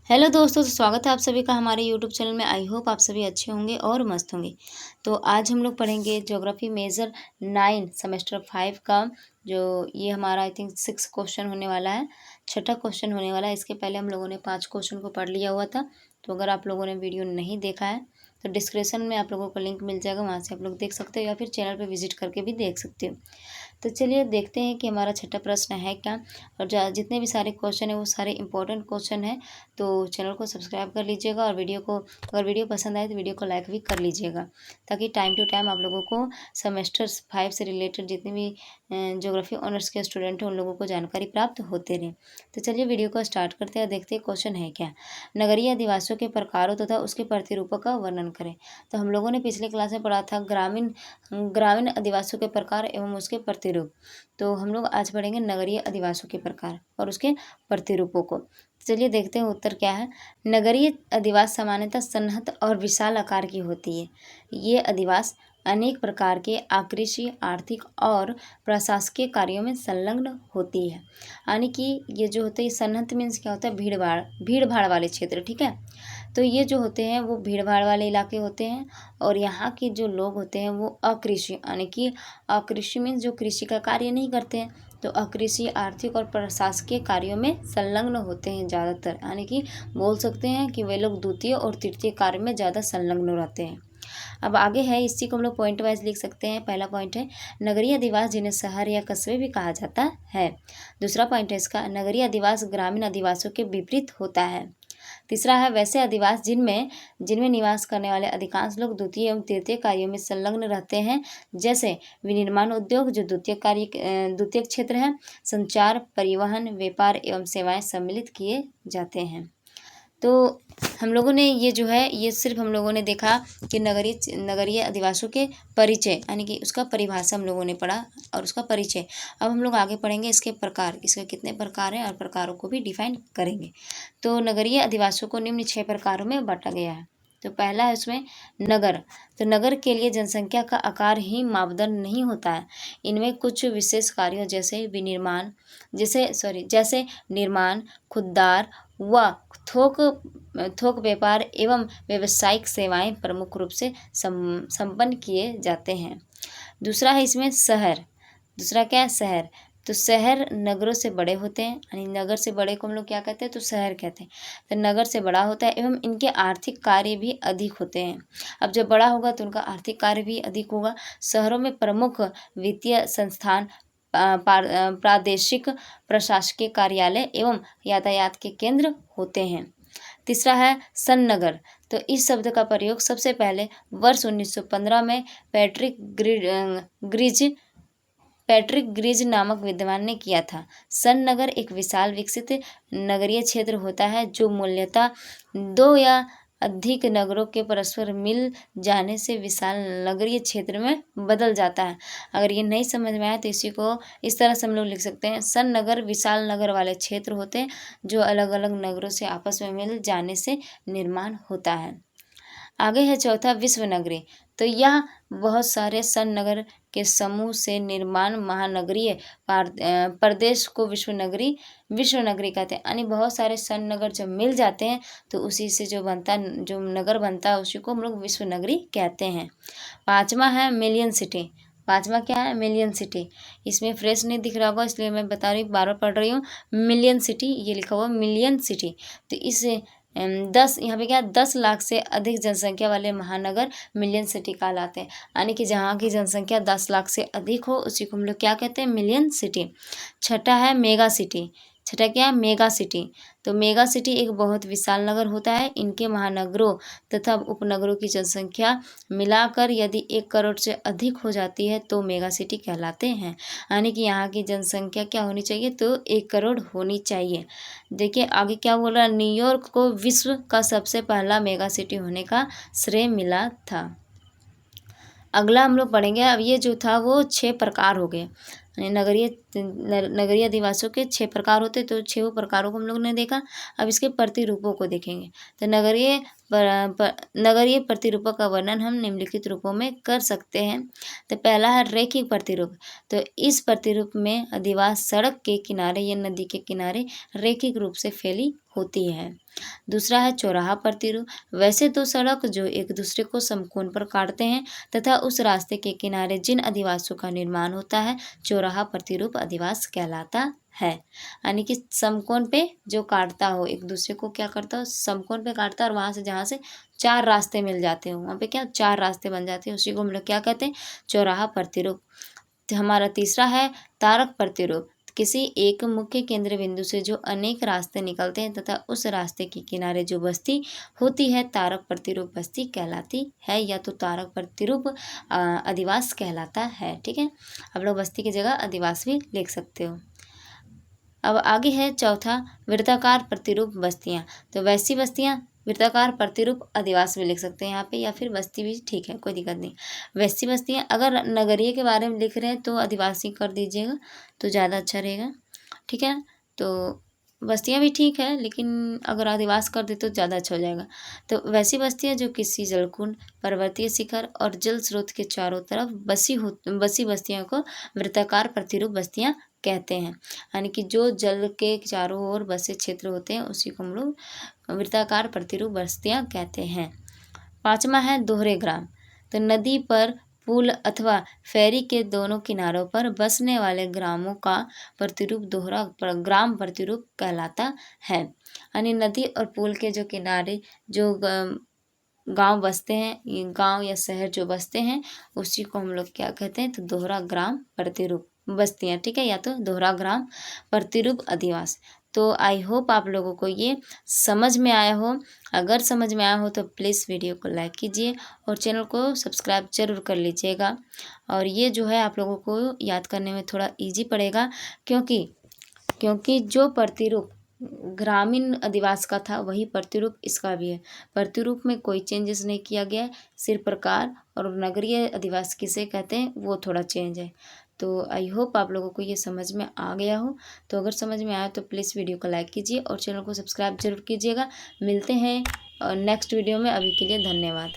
Hello दोस्तों, तो स्वागत है आप सभी का हमारे यूट्यूब चैनल में। आई होप आप सभी अच्छे होंगे और मस्त होंगे। तो आज हम लोग पढ़ेंगे ज्योग्राफी मेजर 9 सेमेस्टर 5 का जो ये हमारा आई थिंक 6 क्वेश्चन होने वाला है, छठा क्वेश्चन होने वाला है। इसके पहले हम लोगों ने 5 क्वेश्चन को पढ़ लिया हुआ था। तो अगर आप लोगों ने वीडियो नहीं देखा है तो डिस्क्रिप्शन में आप लोगों को लिंक मिल जाएगा, वहाँ से आप लोग देख सकते हो या फिर चैनल पर विजिट करके भी देख सकते हो। तो चलिए देखते हैं कि हमारा छठा प्रश्न है क्या। और जितने भी सारे क्वेश्चन है वो सारे इंपॉर्टेंट क्वेश्चन है। तो चैनल को सब्सक्राइब कर लीजिएगा और अगर वीडियो पसंद आए तो वीडियो को लाइक भी कर लीजिएगा, ताकि टाइम टू टाइम आप लोगों को सेमेस्टर 5 से रिलेटेड जितने भी ज्योग्राफी ऑनर्स के स्टूडेंट हैं उन लोगों को जानकारी प्राप्त होते रहे। तो चलिए वीडियो को स्टार्ट करते हैं और देखते हैं क्वेश्चन है क्या। नगरीय आदिवासियों के प्रकारों तथा उसके प्रतिरूपों का वर्णन करें। तो हम लोगों ने पिछले क्लास में पढ़ा था ग्रामीण आदिवासियों के प्रकार एवं उसके प्रतिरूप। तो हम लोग आज पढ़ेंगे नगरीय आदिवासियों के प्रकार और उसके प्रतिरूपों को। चलिए देखते हैं उत्तर क्या है। नगरीय अधिवास सामान्यतः सन्नत और विशाल आकार की होती है। ये अधिवास अनेक प्रकार के आकृषि, आर्थिक और प्रशासकीय कार्यों में संलग्न होती है। यानी कि ये जो होते हैं सन्नत मीन्स क्या होता है, भीड़ भाड़ वाले क्षेत्र, ठीक है। तो ये जो होते हैं वो भीड़ भाड़ वाले इलाके होते हैं। और यहाँ के जो लोग होते हैं वो अकृषि, यानी कि अकृषि मीन्स जो कृषि का कार्य नहीं करते हैं, तो अकृषि, आर्थिक और प्रशासकीय कार्यों में संलग्न होते हैं ज़्यादातर। यानी कि बोल सकते हैं कि वे लोग द्वितीय और तृतीय कार्य में ज़्यादा संलग्न रहते हैं। अब आगे है, इसी को हम लोग पॉइंट वाइज लिख सकते हैं। पहला पॉइंट है नगरीय अधिवास जिन्हें शहर या कस्बे भी कहा जाता है। दूसरा पॉइंट है इसका, नगरीय अधिवास ग्रामीण अधिवासों के विपरीत होता है। तीसरा है वैसे अधिवास जिनमें निवास करने वाले अधिकांश लोग द्वितीय एवं तृतीय कार्यों में संलग्न रहते हैं, जैसे विनिर्माण उद्योग जो द्वितीय क्षेत्र है, संचार, परिवहन, व्यापार एवं सेवाएं सम्मिलित किए जाते हैं। तो हम लोगों ने ये जो है ये सिर्फ हम लोगों ने देखा कि नगरीय अधिवासियों के परिचय, यानी कि उसका परिभाषा हम लोगों ने पढ़ा और उसका परिचय। अब हम लोग आगे पढ़ेंगे इसके प्रकार, इसके कितने प्रकार हैं और प्रकारों को भी डिफाइन करेंगे। तो नगरीय अधिवासियों को निम्न 6 प्रकारों में बांटा गया है। तो पहला है उसमें नगर। तो नगर के लिए जनसंख्या का आकार ही मापदंड नहीं होता है। इनमें कुछ विशेष कार्यों जैसे निर्माण, खुददार व थोक व्यापार एवं व्यावसायिक सेवाएं प्रमुख रूप से संपन्न किए जाते हैं। दूसरा है इसमें शहर। दूसरा क्या है, शहर। तो शहर नगरों से बड़े होते हैं, यानी नगर से बड़े को हम लोग क्या कहते हैं, तो शहर कहते हैं। तो नगर से बड़ा होता है एवं इनके आर्थिक कार्य भी अधिक होते हैं। अब जब बड़ा होगा तो उनका आर्थिक कार्य भी अधिक होगा। शहरों में प्रमुख वित्तीय संस्थान, प्रादेशिक प्रशासकीय कार्यालय एवं यातायात के केंद्र होते हैं। तीसरा है सन्नगर। तो इस शब्द का प्रयोग सबसे पहले वर्ष 1915 में पैट्रिक ग्रिज नामक विद्वान ने किया था। सन्नगर एक विशाल विकसित नगरीय क्षेत्र होता है जो मूलतः 2 या अधिक नगरों के परस्पर मिल जाने से विशाल नगरीय क्षेत्र में बदल जाता है। अगर ये नहीं समझ में आया तो इसी को इस तरह से हम लोग लिख सकते हैं, सन्नगर विशाल नगर वाले क्षेत्र होते हैं जो अलग अलग नगरों से आपस में मिल जाने से निर्माण होता है। आगे है चौथा विश्व नगरी। तो यह बहुत सारे सन्नगर के समूह से निर्माण महानगरीय प्रदेश को विश्व नगरी कहते हैं। यानी बहुत सारे सन्नगर जब मिल जाते हैं तो उसी से जो नगर बनता है उसी को हम लोग विश्व नगरी कहते हैं। पांचवा है मिलियन सिटी। पांचवा क्या है, मिलियन सिटी। इसमें फ्रेश नहीं दिख रहा होगा इसलिए मैं बता रही हूँ, बार बार पढ़ रही हूँ। मिलियन सिटी ये लिखा हुआ मिलियन सिटी। तो इस 10 यहाँ पे क्या 10 लाख से अधिक जनसंख्या वाले महानगर मिलियन सिटी कहलाते हैं। यानी कि जहाँ की जनसंख्या 10 लाख से अधिक हो उसी को हम लोग क्या कहते हैं, मिलियन सिटी। छठा है मेगा सिटी। छठा क्या है, मेगा सिटी। तो मेगा सिटी एक बहुत विशाल नगर होता है। इनके महानगरों तथा उपनगरों की जनसंख्या मिलाकर यदि 1 करोड़ से अधिक हो जाती है तो मेगा सिटी कहलाते हैं। यानी कि यहाँ की जनसंख्या क्या होनी चाहिए, तो 1 करोड़ होनी चाहिए। देखिए आगे क्या बोल रहा है, न्यूयॉर्क को विश्व का सबसे पहला मेगा सिटी होने का श्रेय मिला था। अगला हम लोग पढ़ेंगे, अब ये जो था वो 6 प्रकार हो गए। नगरीय अधिवासियों के 6 प्रकार होते, तो 6 प्रकारों को हम लोग ने देखा। अब इसके प्रतिरूपों को देखेंगे। तो नगरीय प्रतिरूपों का वर्णन हम निम्नलिखित रूपों में कर सकते हैं। तो पहला है रैखिक प्रतिरूप। तो इस प्रतिरूप में अधिवास सड़क के किनारे या नदी के किनारे रैखिक रूप से फैली होती है। दूसरा है चौराहा प्रतिरूप। वैसे दो सड़क जो एक दूसरे को समकोण पर काटते हैं तथा उस रास्ते के किनारे जिन अधिवासों का निर्माण होता है, चौराहा प्रतिरूप अधिवास कहलाता है। यानी कि समकोण पे जो काटता हो, एक दूसरे को क्या करता हो, समकोण पे काटता है और वहाँ से जहाँ से चार रास्ते मिल जाते हो, वहाँ पे क्या चार रास्ते बन जाते हैं, उसी को हम लोग क्या कहते हैं, चौराहा प्रतिरूप। हमारा तीसरा है तारक प्रतिरूप। किसी एक मुख्य केंद्र बिंदु से जो अनेक रास्ते निकलते हैं तथा उस रास्ते के किनारे जो बस्ती होती है, तारक प्रतिरूप बस्ती कहलाती है, या तो तारक प्रतिरूप अधिवास कहलाता है। ठीक है, आप लोग बस्ती की जगह अधिवास भी लिख सकते हो। अब आगे है चौथा वृत्ताकार प्रतिरूप बस्तियां। तो वैसी बस्तियां वृत्ताकार प्रतिरूप अधिवास भी लिख सकते हैं यहाँ पे, या फिर बस्ती भी ठीक है, कोई दिक्कत नहीं। वैसी बस्तियां, अगर नगरीय के बारे में लिख रहे हैं तो आदिवासी कर दीजिएगा तो ज़्यादा अच्छा रहेगा। ठीक है, तो बस्तियां भी ठीक है, लेकिन अगर आदिवास कर दे तो ज़्यादा अच्छा हो जाएगा। तो वैसी बस्तियां जो किसी जलकुंड, पर्वतीय शिखर और जल स्रोत के चारों तरफ बसी बस्तियों को वृत्ताकार प्रतिरूप बस्तियां कहते हैं। यानी कि जो जल के चारों ओर बसे क्षेत्र होते हैं उसी को हम लोग वृत्ताकार प्रतिरूप बस्तियां कहते हैं। पांचवा है दोहरे ग्राम। तो नदी पर पुल अथवा फेरी के दोनों किनारों पर बसने वाले ग्रामों का प्रतिरूप दोहरा ग्राम प्रतिरूप कहलाता है। यानी नदी और पुल के जो किनारे जो गांव बसते हैं, गांव या शहर जो बसते हैं, उसी को हम लोग क्या कहते हैं, तो दोहरा ग्राम प्रतिरूप बस्तियां। ठीक है, या तो दोहरा ग्राम प्रतिरूप अधिवास। तो आई होप आप लोगों को ये समझ में आया हो। अगर समझ में आया हो तो प्लीज़ वीडियो को लाइक कीजिए और चैनल को सब्सक्राइब जरूर कर लीजिएगा। और ये जो है आप लोगों को याद करने में थोड़ा इजी पड़ेगा, क्योंकि जो प्रतिरूप ग्रामीण अधिवास का था वही प्रतिरूप इसका भी है। प्रतिरूप में कोई चेंजेस नहीं किया गया है, सिर्फ प्रकार और नगरीय अधिवास किसे कहते हैं वो थोड़ा चेंज है। तो आई होप आप लोगों को ये समझ में आ गया हो। तो अगर समझ में आया तो प्लीज़ वीडियो को लाइक कीजिए और चैनल को सब्सक्राइब जरूर कीजिएगा। मिलते हैं नेक्स्ट वीडियो में, अभी के लिए धन्यवाद।